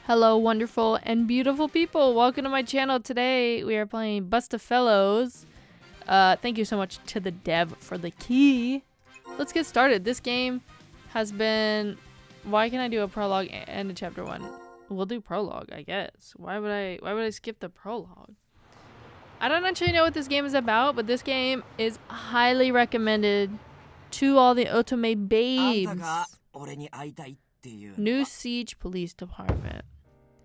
Hello, wonderful and beautiful people. Welcome to my channel. Today we are playing BUSTAFELLOWS. Thank you so much to the dev for the key. Let's get started. This game has been... Why can I do a prologue and a chapter 1? We'll do prologue, I guess. Why would I skip the prologue? I don't actually know what this game is about, but this game is highly recommended to all the Otome babes. New Siege Police Department.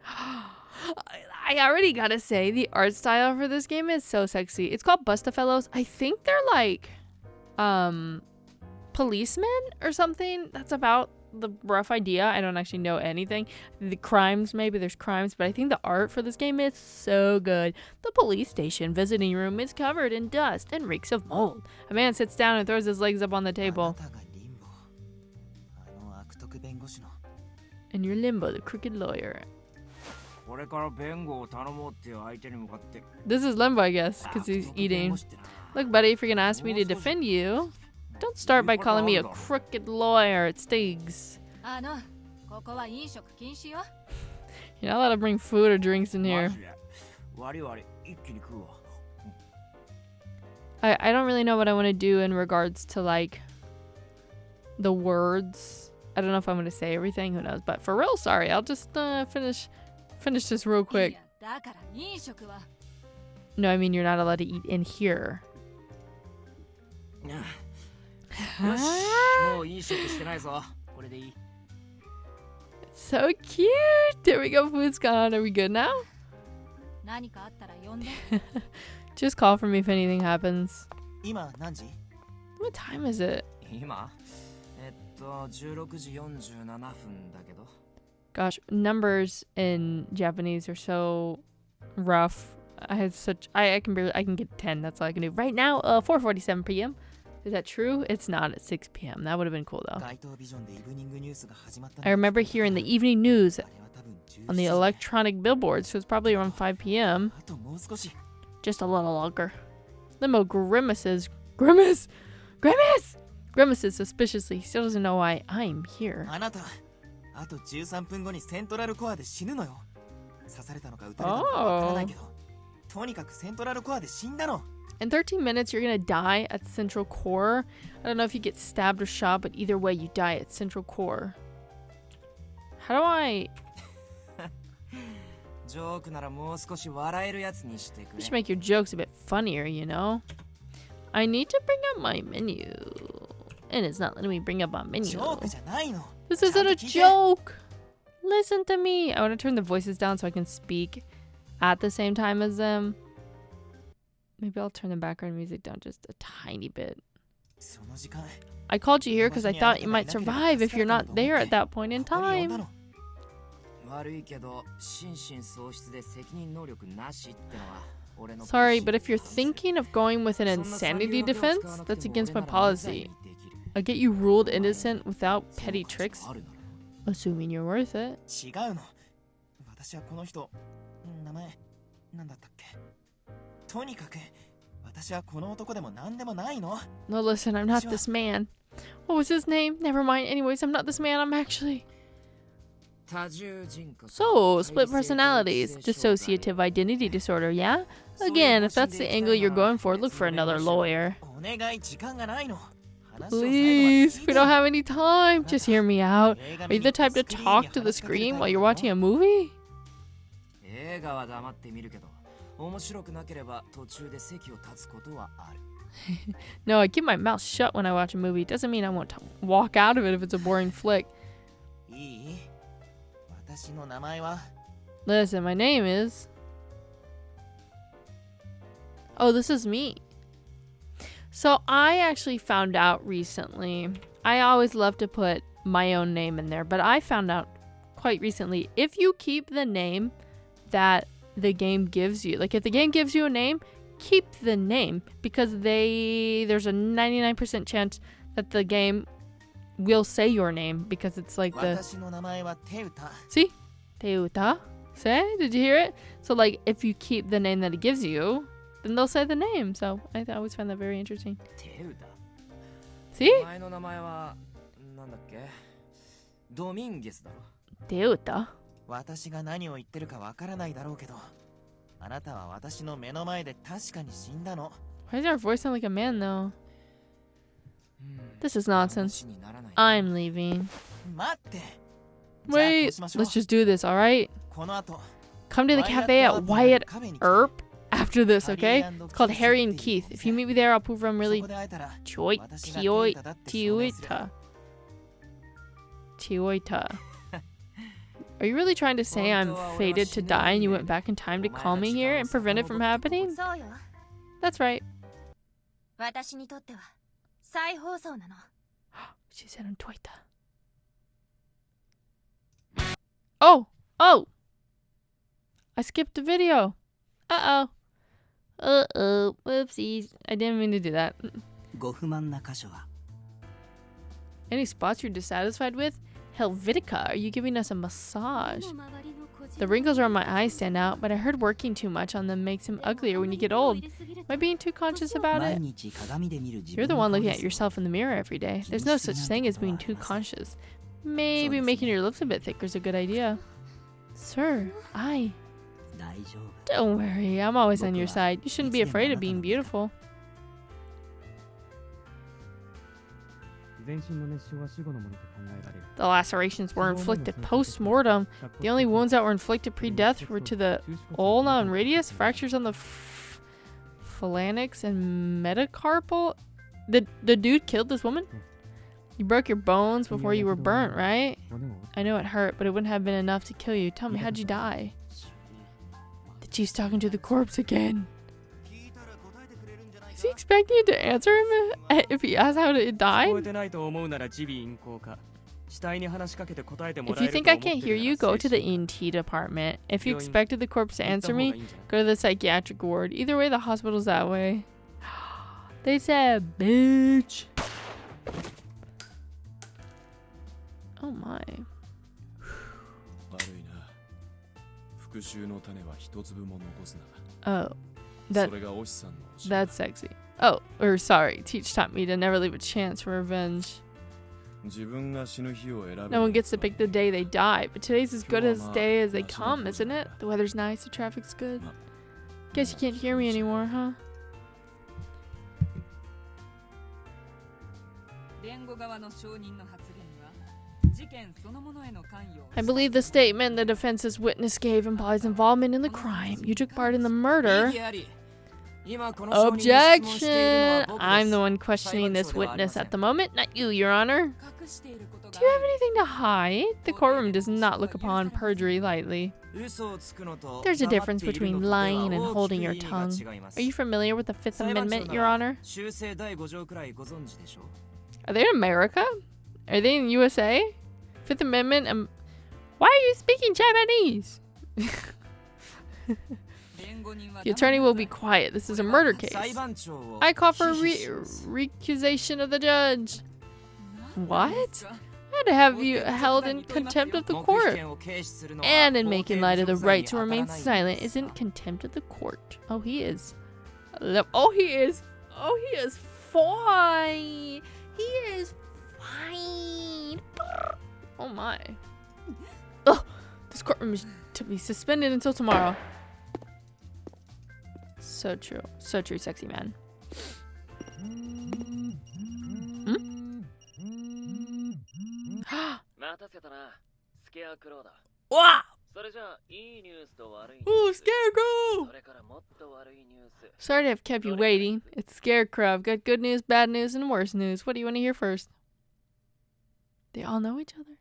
I already gotta say, the art style for this game is so sexy. It's called BUSTAFELLOWS. I think they're like policemen or something. That's about the rough idea. I don't actually know anything. The crimes, maybe there's crimes, but I think the art for this game is so good. The police station visiting room is covered in dust and reeks of mold. A man sits down and throws his legs up on the table. And you're Limbo, the crooked lawyer. This is Limbo, I guess, because he's eating. Look, buddy, if you're gonna ask me to defend you, don't start by calling me a crooked lawyer. It stings. You're not allowed to bring food or drinks in here. I don't really know what I want to do in regards to, like, the words. I don't know if I'm going to say everything. Who knows? But for real, sorry. I'll just finish this real quick. No, I mean, you're not allowed to eat in here. So cute. There we go. Food's gone. Are we good now? Just call for me if anything happens. What time is it? Gosh, numbers in Japanese are so rough. I can get 10. That's all I can do right now. 4:47 p.m. Is that true? It's not at 6 p.m. That would have been cool though. I remember hearing the evening news on the electronic billboards, so it's probably around 5 p.m. Just a little longer. Limbo grimaces suspiciously. He still doesn't know why I'm here. Oh. In 13 minutes, you're gonna die at Central Core. I don't know if you get stabbed or shot, but either way, you die at Central Core. How do I... You should make your jokes a bit funnier, you know? I need to bring up my menu. And it's not letting me bring up my menu. This isn't a joke! Listen to me! I want to turn the voices down so I can speak at the same time as them. Maybe I'll turn the background music down just a tiny bit. I called you here because I thought you might survive if you're not there at that point in time. Sorry, but if you're thinking of going with an insanity defense, that's against my policy. I'll get you ruled innocent without petty tricks, assuming you're worth it. No, listen, I'm not this man. What was his name? Never mind. Anyways, I'm not this man. I'm actually... So, split personalities, dissociative identity disorder, yeah? Again, if that's the angle you're going for, look for another lawyer. Please, we don't have any time. Just hear me out. Are you the type to talk to the screen while you're watching a movie? No, I keep my mouth shut when I watch a movie. Doesn't mean I won't walk out of it if it's a boring flick. Listen, my name is... Oh, this is me. So I actually found out recently, I always love to put my own name in there, but I found out quite recently, if you keep the name that the game gives you, like if the game gives you a name, keep the name, because there's a 99% chance that the game will say your name, because it's like the... See? Teuta? Say? Did you hear it? So like if you keep the name that it gives you, then they'll say the name. So I always find that very interesting. See? Teuta? 私が何を言ってるかわからないだろうけど、あなたは私の目の前で確かに死んだの。 Why does our voice sound like a man though? This is nonsense. I'm leaving. 待って。 Wait, let's just do this, alright? この後 Come to the cafe at Wyatt Earp after this, okay? It's called Harry and Keith. If you meet me there, I'll prove I'm really Tioita. Are you really trying to say I'm fated to die and you went back in time to call me here and prevent it from happening? That's right. She said I'm Toita. Oh! Oh! I skipped the video. Uh-oh. Uh-oh. Whoopsies. I didn't mean to do that. Any spots you're dissatisfied with? Helvetica, are you giving us a massage? The wrinkles around my eyes stand out, but I heard working too much on them makes them uglier when you get old. Am I being too conscious about it? You're the one looking at yourself in the mirror every day. There's no such thing as being too conscious. Maybe making your lips a bit thicker is a good idea. Sir, don't worry, I'm always on your side. You shouldn't be afraid of being beautiful. The lacerations were inflicted post-mortem. The only wounds that were inflicted pre-death were to the ulna and radius, fractures on the phalanx and metacarpal. The dude killed this woman? You broke your bones before you were burnt, right? I know it hurt, but it wouldn't have been enough to kill you. Tell me, how'd you die? The chief's talking to the corpse again. Is he expecting you to answer him if he asks how it died? If you think I can't hear you, go to the ENT department. If you expected the corpse to answer me, go to the psychiatric ward. Either way, the hospital's that way. They said, bitch. Oh my. Oh. That's sexy. Oh, or sorry. Teach taught me to never leave a chance for revenge. No one gets to pick the day they die, but today's as good a day as they come, isn't it? The weather's nice, the traffic's good. Guess you can't hear me anymore, huh? I believe the statement the defense's witness gave implies involvement in the crime. You took part in the murder. Objection! I'm the one questioning this witness at the moment, not you, Your Honor. Do you have anything to hide? The courtroom does not look upon perjury lightly. There's a difference between lying and holding your tongue. Are you familiar with the Fifth Amendment, Your Honor? Are they in America? Are they in USA? Fifth Amendment? Why are you speaking Japanese? The attorney will be quiet. This is a murder case. I call for recusation of the judge. What? I'd have you held in contempt of the court. And in making light of the right to remain silent isn't contempt of the court. Oh, he is. Oh, he is. Oh, he is fine. He is fine. Oh, my. Oh, this courtroom is to be suspended until tomorrow. So true. So true, sexy man. Wow! Ooh, Scarecrow! Sorry to have kept you waiting. It's Scarecrow. I've got good news, bad news, and worse news. What do you want to hear first? They all know each other?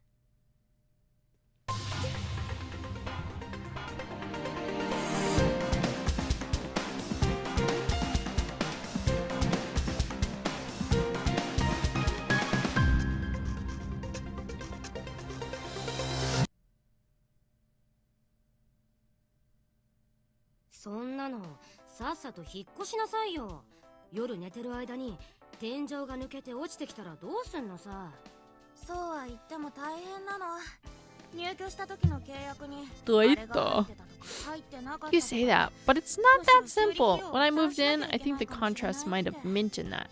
You say that, but it's not that simple. When I moved in, I think the contrast might have mentioned that.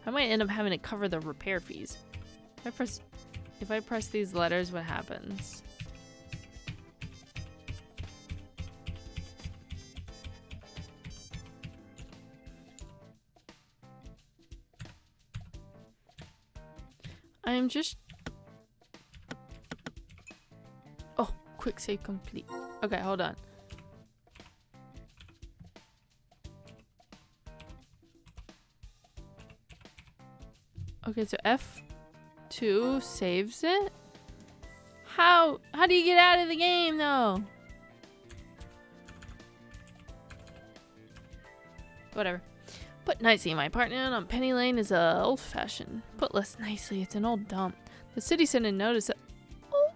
I might end up having to cover the repair fees. If I press these letters, what happens? I am just... Oh, quick save complete. Okay, hold on. Okay, so F2 saves it? How do you get out of the game, though? Whatever. Put nicely in my apartment on Penny Lane is old-fashioned. Put less nicely, it's an old dump. The city sent a notice that... Oh!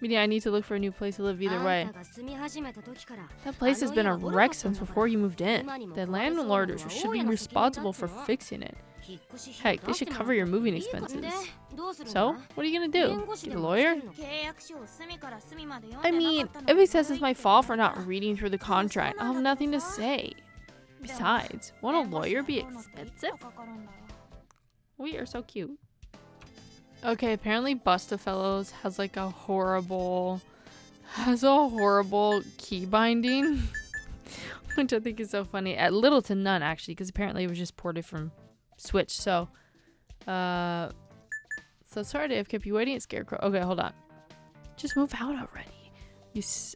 Meaning I need to look for a new place to live either way. That place has been a wreck since before you moved in. The landlord should be responsible for fixing it. Heck, they should cover your moving expenses. So, what are you gonna do? Get a lawyer? I mean, if he says it's my fault for not reading through the contract, I'll have nothing to say. Besides, won't a lawyer be expensive? We are so cute. Okay, apparently BUSTAFELLOWS has like a horrible key binding, which I think is so funny. At little to none, actually, because apparently it was just ported from Switch. So sorry to have kept you waiting at Scarecrow. Okay, hold on. Just move out already.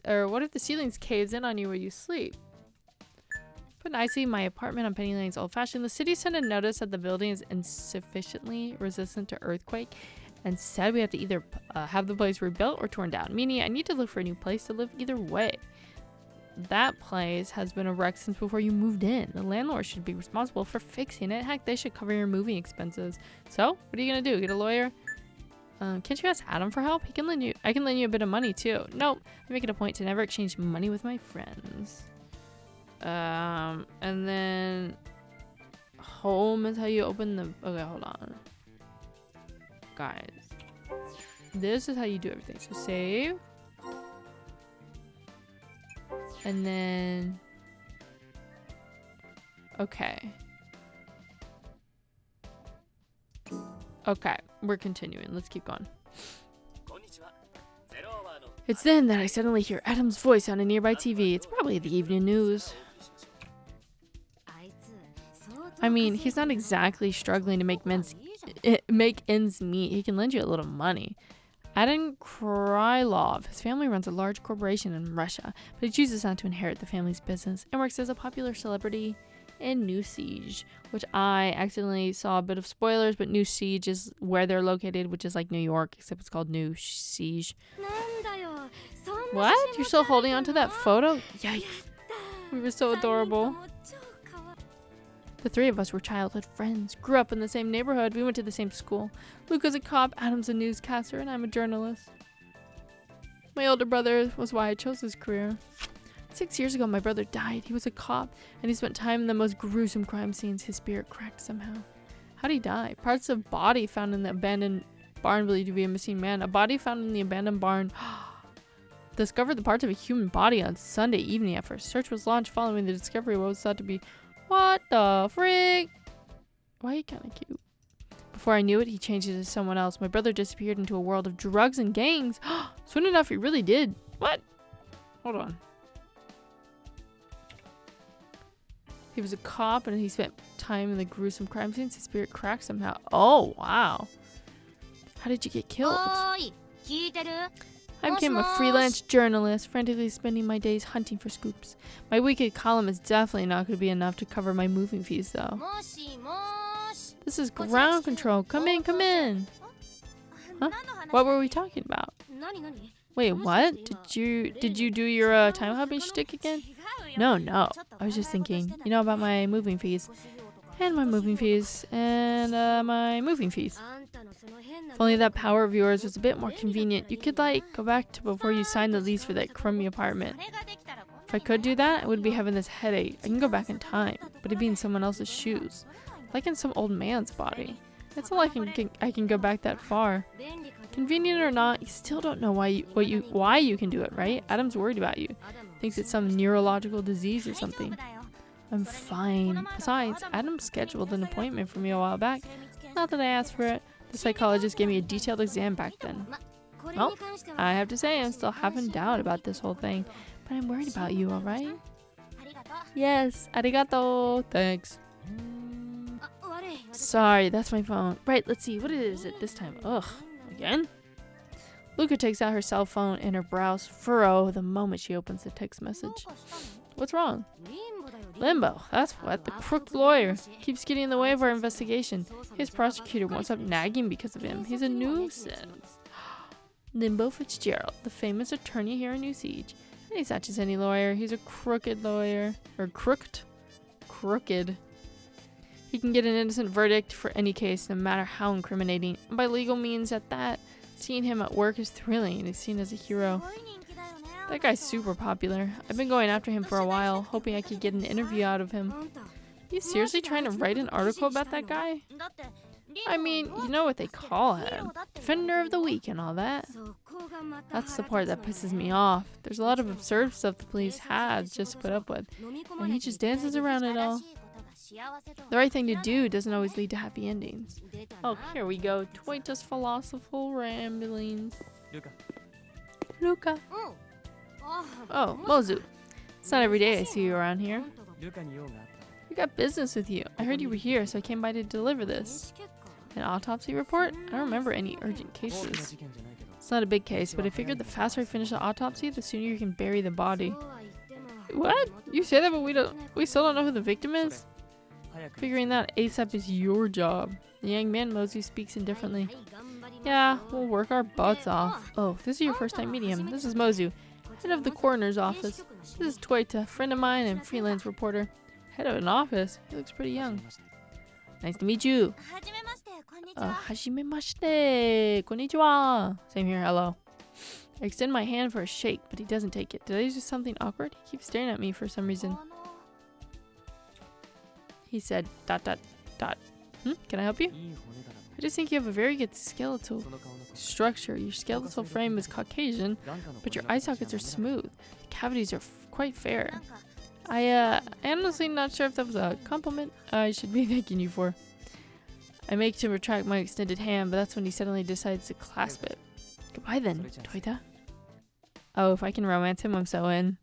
Or what if the ceiling's caves in on you where you sleep? Put nicely, my apartment on Penny Lane is old-fashioned. The city sent a notice that the building is insufficiently resistant to earthquake, and said we have to either have the place rebuilt or torn down. Meaning, I need to look for a new place to live either way. That place has been a wreck since before you moved in. The landlord should be responsible for fixing it. Heck, they should cover your moving expenses. So, what are you gonna do? Get a lawyer? Can't you ask Adam for help? I can lend you a bit of money too. Nope. I make it a point to never exchange money with my friends. And then home is how you open the... Okay, hold on. Guys. This is how you do everything. So save. And then... Okay. Okay, we're continuing. Let's keep going. It's then that I suddenly hear Adam's voice on a nearby TV. It's probably the evening news. I mean, he's not exactly struggling to make ends meet. He can lend you a little money. Adam Krylov. His family runs a large corporation in Russia, but he chooses not to inherit the family's business and works as a popular celebrity in New Siege, which I accidentally saw a bit of spoilers, but New Siege is where they're located, which is like New York, except it's called New Siege. What? You're still holding on to that photo? Yikes. We were so adorable. The three of us were childhood friends, grew up in the same neighborhood, we went to the same school. Luca's a cop, Adam's a newscaster, and I'm a journalist. My older brother was why I chose this career. 6 years ago, my brother died. He was a cop, and he spent time in the most gruesome crime scenes. His spirit cracked somehow. How'd he die? Parts of body found in the abandoned barn believed to be a missing man. A body found in the abandoned barn discovered the parts of a human body on Sunday evening after a search was launched following the discovery of what was thought to be... What the frick? Why are you kind of cute? Before I knew it, he changed it to someone else. My brother disappeared into a world of drugs and gangs. Soon enough, he really did. What? Hold on. He was a cop and he spent time in the gruesome crime scenes. His spirit cracked somehow. Oh, wow. How did you get killed? I became a freelance journalist, frantically spending my days hunting for scoops. My weekly column is definitely not going to be enough to cover my moving fees, though. This is ground control. Come in, come in. Huh? What were we talking about? Wait, what? Did you do your time hopping shtick again? No. I was just thinking, you know, about my moving fees. And my moving fees. And my moving fees. If only that power of yours was a bit more convenient, you could, like, go back to before you signed the lease for that crummy apartment. If I could do that, I would be having this headache. I can go back in time, but it'd be in someone else's shoes. Like in some old man's body. It's not like I can go back that far. Convenient or not, you still don't know why you can do it, right? Adam's worried about you. Thinks it's some neurological disease or something. I'm fine. Besides, Adam scheduled an appointment for me a while back. Not that I asked for it. The psychologist gave me a detailed exam back then. Well, I have to say I'm still having doubt about this whole thing, but I'm worried about you, alright? Yes, arigato. Thanks. Sorry, that's my phone. Right, let's see. What is it this time? Ugh, again? Luca takes out her cell phone and her brows furrow the moment she opens the text message. What's wrong? Limbo, that's what. The crooked lawyer keeps getting in the way of our investigation. His prosecutor won't stop nagging because of him. He's a nuisance. Limbo Fitzgerald, the famous attorney here in New Siege. And he's not just any lawyer. He's a crooked lawyer. Or crooked. Crooked. He can get an innocent verdict for any case, no matter how incriminating. And by legal means at that, seeing him at work is thrilling and he's seen as a hero. That guy's super popular. I've been going after him for a while, hoping I could get an interview out of him. Are you seriously trying to write an article about that guy? I mean, you know what they call him. Defender of the Week and all that. That's the part that pisses me off. There's a lot of absurd stuff the police have just to put up with, and he just dances around it all. The right thing to do doesn't always lead to happy endings. Oh, here we go. Toita's philosophical ramblings. Luca. Oh, Mozu. It's not every day I see you around here. We got business with you. I heard you were here, so I came by to deliver this. An autopsy report? I don't remember any urgent cases. It's not a big case, but I figured the faster I finish the autopsy, the sooner you can bury the body. What? You say that, but we still don't know who the victim is? Figuring that ASAP is your job. The young man Mozu speaks indifferently. Yeah, we'll work our butts off. Oh, this is your first time meeting him. This is Mozu, head of the coroner's office. This is Toita, friend of mine and freelance reporter. Head of an office? He looks pretty young. Nice to meet you. Hajimemashite. Konnichiwa. Same here, hello. I extend my hand for a shake, but he doesn't take it. Did I do something awkward? He keeps staring at me for some reason. He said, ... Can I help you? I just think you have a very good skeletal structure. Your skeletal frame is Caucasian, but your eye sockets are smooth. The cavities are quite fair. I'm honestly not sure if that was a compliment I should be thanking you for. I make to retract my extended hand, but that's when he suddenly decides to clasp it. Goodbye then, Toita. Oh, if I can romance him, I'm so in.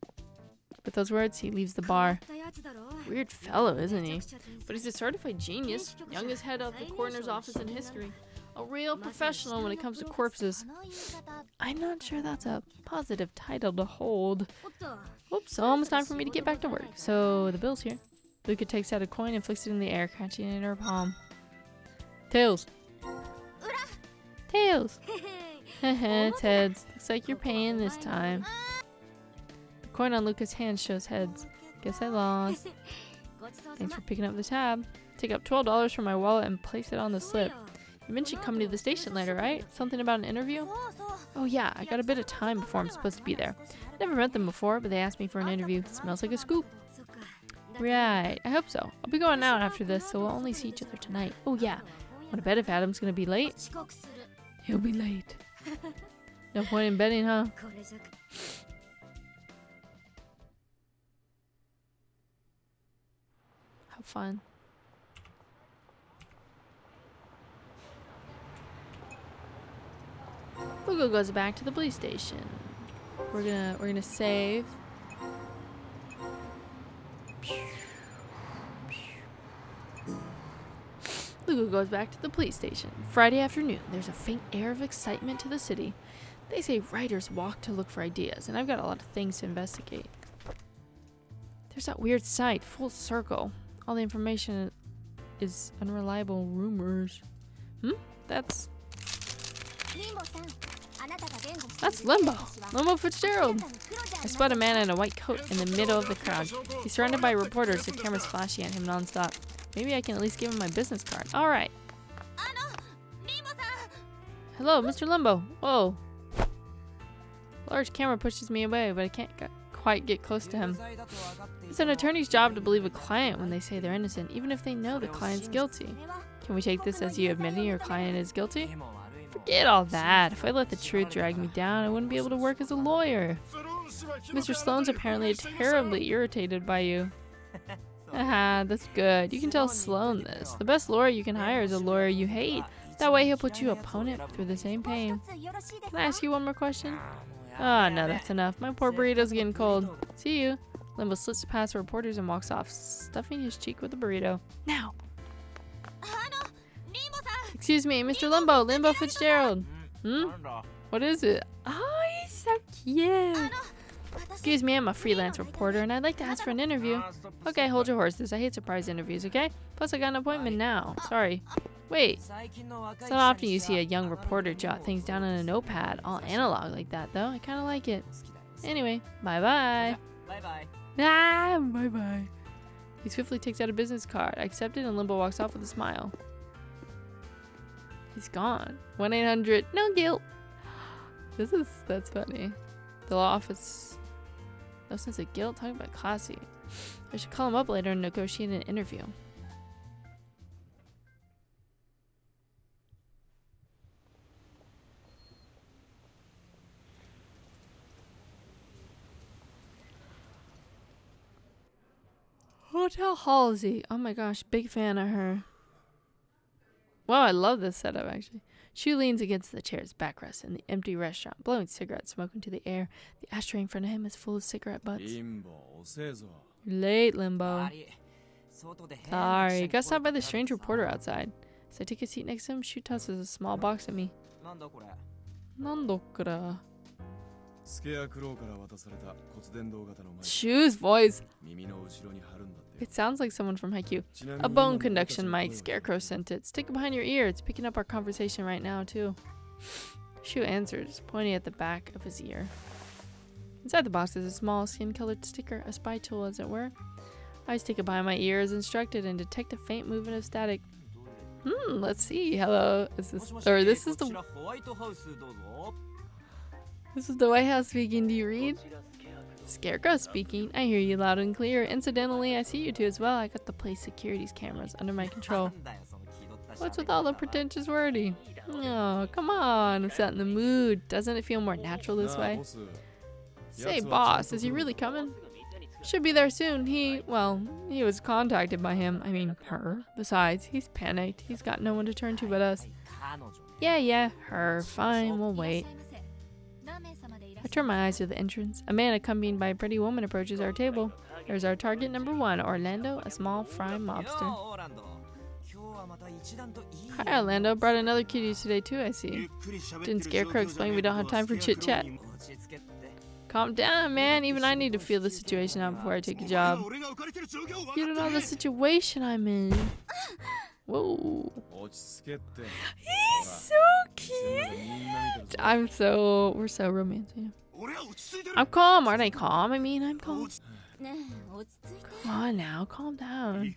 With those words, he leaves the bar. Weird fellow, isn't he? But he's a certified genius, youngest head of the coroner's office in history. A real professional when it comes to corpses. I'm not sure that's a positive title to hold. Oops, almost time for me to get back to work. So, the bill's here. Luca takes out a coin and flicks it in the air, catching it in her palm. Tails. Tails. Heh, it's heads. Looks like you're paying this time. The coin on Luca's hand shows heads. Guess I lost. Thanks for picking up the tab. Take up $12 from my wallet and place it on the slip. You mentioned coming to the station later, right? Something about an interview? Oh yeah, I got a bit of time before I'm supposed to be there. Never met them before, but they asked me for an interview. Smells like a scoop. Right, I hope so. I'll be going out after this, so we'll only see each other tonight. Oh yeah, wanna bet if Adam's gonna be late? He'll be late. No point in betting, huh? How fun. Luca goes back to the police station. We're gonna save. Luca goes back to the police station. Friday afternoon, there's a faint air of excitement to the city. They say writers walk to look for ideas, and I've got a lot of things to investigate. There's that weird site, Full Circle. All the information is unreliable rumors. That's Limbo. Limbo Fitzgerald. I spot a man in a white coat in the middle of the crowd. He's surrounded by reporters, the camera's flashing at him nonstop. Maybe I can at least give him my business card. Alright. Hello, Mr. Limbo. Whoa. A large camera pushes me away, but I can't quite get close to him. It's an attorney's job to believe a client when they say they're innocent, even if they know the client's guilty. Can we take this as you admitting your client is guilty? Forget all that. If I let the truth drag me down, I wouldn't be able to work as a lawyer. Mr. Sloane's apparently terribly irritated by you. Haha, that's good. You can tell Sloane this. The best lawyer you can hire is a lawyer you hate. That way he'll put you opponent through the same pain. Can I ask you one more question? Ah, no, that's enough. My poor burrito's getting cold. See you. Limbo slips past the reporters and walks off, stuffing his cheek with the burrito. Now! Excuse me, Mr. Limbo. Limbo Fitzgerald. What is it? Oh, he's so cute. Excuse me, I'm a freelance reporter and I'd like to ask for an interview. Okay, hold your horses. I hate surprise interviews, okay? Plus, I got an appointment now. Sorry. Wait. It's not often you see a young reporter jot things down on a notepad, all analog like that, though. I kind of like it. Anyway, bye-bye. Bye-bye. Ah, bye-bye. He swiftly takes out a business card. I accept it and Limbo walks off with a smile. He's gone. 1-800, no guilt. That's funny. The law office, no sense of guilt, talking about classy. I should call him up later and negotiate an interview. Hotel Halsey. Oh my gosh, big fan of her. Wow, I love this setup actually. She leans against the chair's backrest in the empty restaurant, blowing cigarettes, smoke into the air. The ashtray in front of him is full of cigarette butts. You're late, Limbo. Sorry, got stopped by the strange reporter outside. So I take a seat next to him. She tosses a small box at me. Nandokura. Shoe's voice. It sounds like someone from Haikyuu. A bone conduction mic. Scarecrow sent it. Stick it behind your ear. It's picking up our conversation right now, too. Shu answers, pointing at the back of his ear. Inside the box is a small skin-colored sticker, a spy tool, as it were. I stick it behind my ear as instructed and detect a faint movement of static. Let's see. Hello. This is the White House speaking. Do you read? Scarecrow speaking. I hear you loud and clear. Incidentally, I see you two as well. I got the place security's cameras under my control. What's with all the pretentious wording? Oh, come on. I'm set in the mood. Doesn't it feel more natural this way? Say, boss, is he really coming? Should be there soon. He was contacted by him. I mean, her. Besides, he's panicked. He's got no one to turn to but us. Yeah, her. Fine, we'll wait. I turn my eyes to the entrance. A man accompanied by a pretty woman approaches our table. There's our target number 1, Orlando, a small fry mobster. Hi, Orlando. Brought another kitty today too, I see. Didn't Scarecrow explain we don't have time for chit-chat? Calm down, man. Even I need to feel the situation out before I take a job. You don't know the situation I'm in. Whoa. He's so cute. We're so romantic. I'm calm. Aren't I calm? I mean, I'm calm. Come on now, calm down.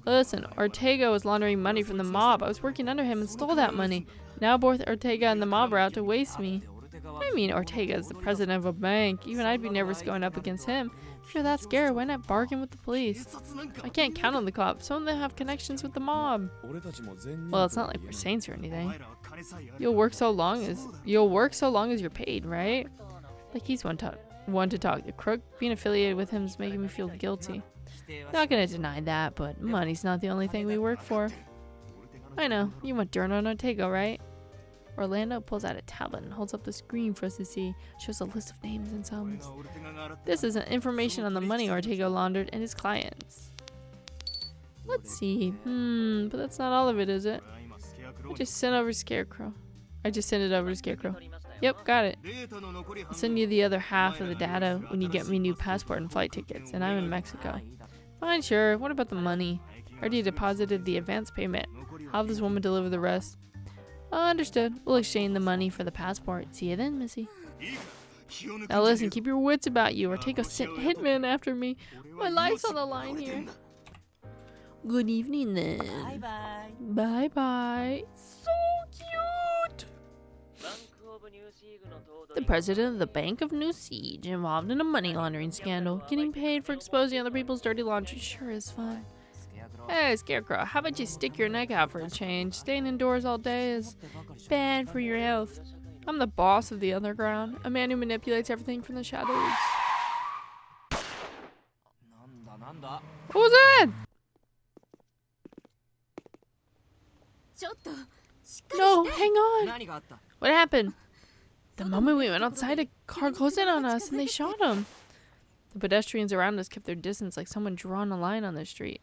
Listen, Ortega was laundering money from the mob. I was working under him and stole that money. Now both Ortega and the mob are out to waste me. I mean, Ortega is the president of a bank. Even I'd be nervous going up against him. If you're that scared, why not bargain with the police? I can't count on the cops. Some of them have connections with the mob. Well, it's not like we're saints or anything. You'll work so long as you're paid, right? Like he's one to talk. The crook, being affiliated with him is making me feel guilty. Not gonna deny that, but money's not the only thing we work for. I know. You want dirt on Ortega, right? Orlando pulls out a tablet and holds up the screen for us to see. Shows a list of names and sums. This is information on the money Ortega laundered and his clients. Let's see. But that's not all of it, is it? I just sent it over to Scarecrow. Yep, got it. I'll send you the other half of the data when you get me new passport and flight tickets, and I'm in Mexico. Fine, sure. What about the money? I already deposited the advance payment. I'll have this woman deliver the rest. Oh, understood. We'll exchange the money for the passport. See you then, Missy. Now listen, keep your wits about you or take a hitman after me. My life's on the line here. Good evening then. Bye-bye. Bye-bye. So cute. The president of the Bank of New Siege involved in a money laundering scandal. Getting paid for exposing other people's dirty laundry sure is fun. Hey, Scarecrow, how about you stick your neck out for a change? Staying indoors all day is bad for your health. I'm the boss of the underground, a man who manipulates everything from the shadows. What was that? No, hang on. What happened? The moment we went outside, a car closed in on us and they shot him. The pedestrians around us kept their distance like someone drawn a line on the street.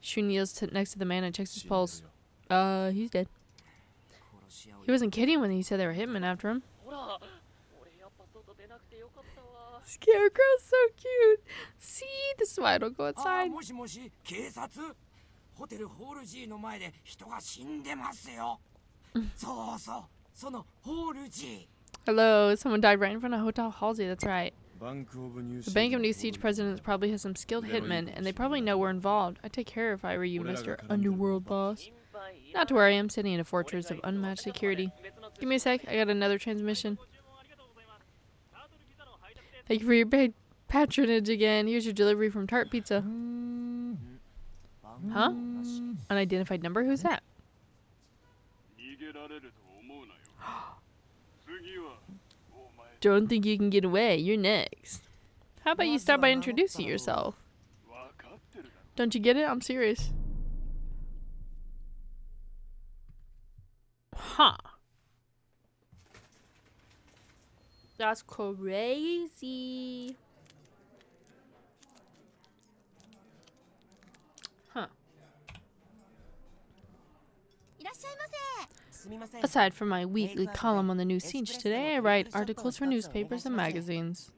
Shu kneels next to the man and checks his pulse. He's dead. He wasn't kidding when he said there were hitmen after him. Scarecrow's so cute. See, this is why I don't go outside. Hello, someone died right in front of Hotel Halsey, that's right. The Bank of New Siege president probably has some skilled hitmen, and they probably know we're involved. I'd take care if I were you, Mr. Underworld Boss. Not to worry, I'm sitting in a fortress of unmatched security. Give me a sec, I got another transmission. Thank you for your patronage again. Here's your delivery from Tart Pizza. Huh? Unidentified number? Who's that? Don't think you can get away. You're next. How about you start by introducing yourself? Don't you get it? I'm serious. Huh. That's crazy. Huh. Aside from my weekly column on the New Siege today, I write articles for newspapers and magazines.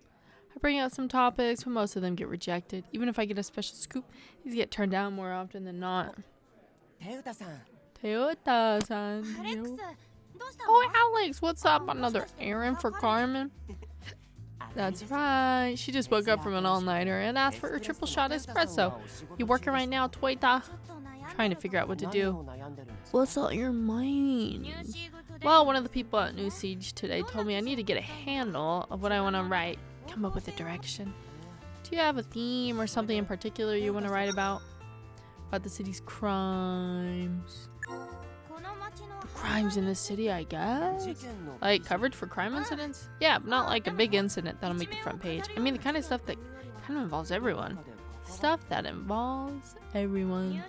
I bring out some topics, but most of them get rejected. Even if I get a special scoop, these get turned down more often than not. Toyota-san. Oh, Alex, what's up? Another errand for Carmen? That's right. She just woke up from an all-nighter and asked for her triple shot espresso. You working right now, Toyota? Trying to figure out what to do. What's on your mind? Well, one of the people at New Siege today told me I need to get a handle of what I want to write. Come up with a direction. Do you have a theme or something in particular you want to write about? About the city's crimes. The crimes in this city, I guess? Like coverage for crime incidents? Yeah, but not like a big incident that'll make the front page. I mean the kind of stuff that kind of involves everyone. Stuff that involves everyone.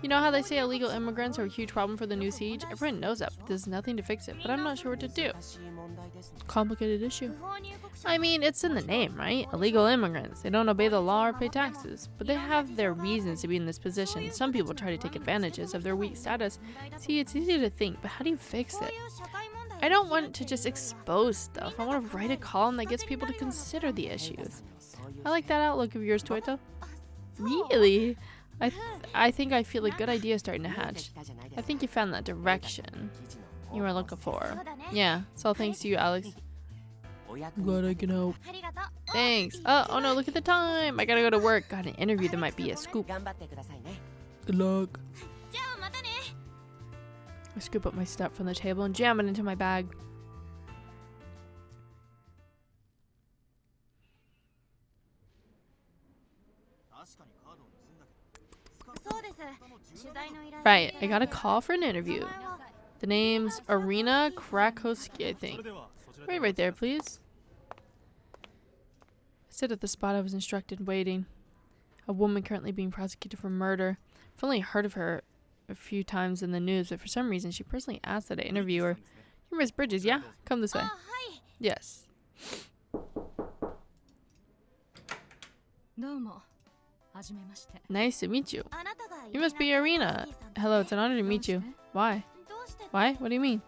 You know how they say illegal immigrants are a huge problem for the New Siege? Everyone knows that, but there's nothing to fix it, but I'm not sure what to do. Complicated issue. I mean, it's in the name, right? Illegal immigrants. They don't obey the law or pay taxes, but they have their reasons to be in this position. Some people try to take advantages of their weak status. See, it's easy to think, but how do you fix it? I don't want to just expose stuff. I want to write a column that gets people to consider the issues. I like that outlook of yours, Toyota. Really? I think I feel a good idea starting to hatch. I think you found that direction you were looking for. Yeah, it's all thanks to you, Alex. Glad I can help. Thanks. Oh no, look at the time. I gotta go to work. Got an interview that might be a scoop. Good luck. I scoop up my stuff from the table and jam it into my bag. Right, I got a call for an interview. The name's Arena Krakowski, I think. Wait right there, please. I sit at the spot I was instructed, waiting. A woman currently being prosecuted for murder. I've only heard of her a few times in the news, but for some reason she personally asked that I interview her. You're Miss Bridges, yeah? Come this way. Yes. Nice to meet you. You must be Arena. Hello, it's an honor to meet you. Why? Why? What do you mean?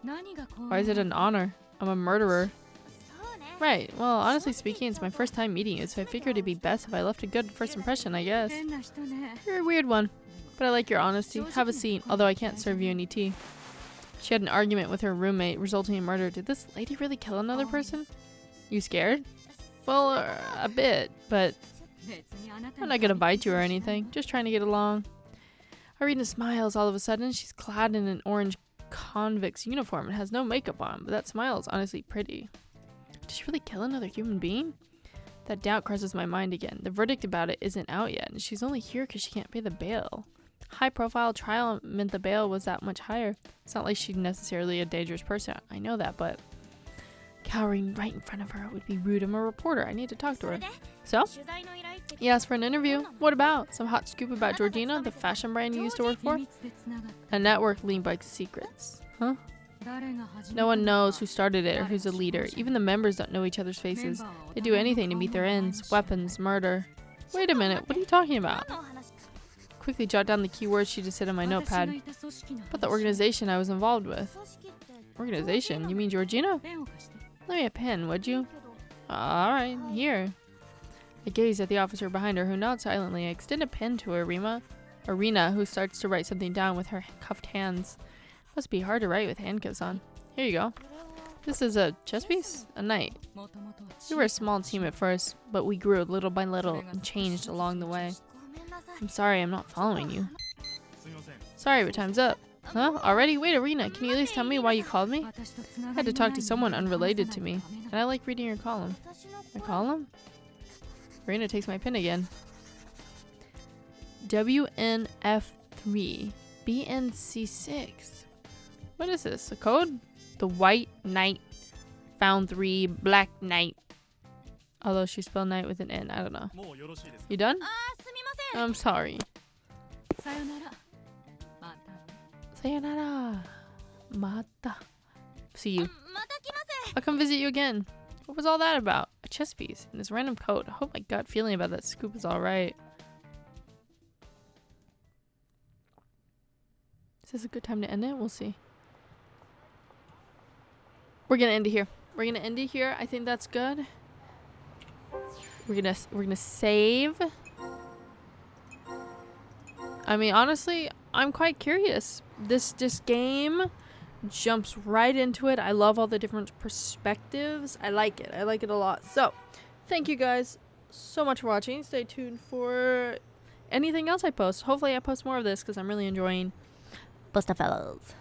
Why is it an honor? I'm a murderer. Right. Well, honestly speaking, it's my first time meeting you, so I figured it'd be best if I left a good first impression, I guess. You're a weird one, but I like your honesty. Have a seat, although I can't serve you any tea. She had an argument with her roommate, resulting in murder. Did this lady really kill another person? You scared? Well, a bit, but I'm not gonna bite you or anything. Just trying to get along. Arena smiles all of a sudden. She's clad in an orange convict's uniform and has no makeup on, but that smile is honestly pretty. Did she really kill another human being? That doubt crosses my mind again. The verdict about it isn't out yet, and she's only here because she can't pay the bail. High-profile trial meant the bail was that much higher. It's not like she's necessarily a dangerous person. I know that, but cowering right in front of her would be rude. I'm a reporter. I need to talk to her. So? You asked for an interview. What about? Some hot scoop about Georgina, the fashion brand you used to work for? A network linked by secrets. Huh? No one knows who started it or who's the leader. Even the members don't know each other's faces. They do anything to meet their ends. Weapons, murder. Wait a minute. What are you talking about? quickly jot down the keywords she just said in my notepad. But the organization I was involved with. Organization? You mean Georgina? Let me a pen, would you? Alright, here. I gaze at the officer behind her, who nods silently. I extend a pen to Arena, who starts to write something down with her cuffed hands. Must be hard to write with handcuffs on. Here you go. This is a chess piece? A knight. We were a small team at first, but we grew little by little and changed along the way. I'm sorry I'm not following you. Sorry, but time's up. Huh? Already? Wait, Arena, can you at least tell me why you called me? I had to talk to someone unrelated to me, and I like reading your column. My column? Arena takes my pen again. WNF3 BNC6. What is this? A code? The White Knight found 3 Black Knight. Although she spelled night with an N. I don't know. You done? I'm sorry. Sayonara. Mata. See you. I'll come visit you again. What was all that about? A chess piece and this random coat. I hope my gut feeling about that scoop is alright. Is this a good time to end it? We'll see. We're gonna end it here. We're gonna end it here. I think that's good. We're gonna save. I mean, honestly, I'm quite curious. This game jumps right into it. I love all the different perspectives. I like it. I like it a lot. So, thank you guys so much for watching. Stay tuned for anything else I post. Hopefully I post more of this because I'm really enjoying BUSTAFELLOWS.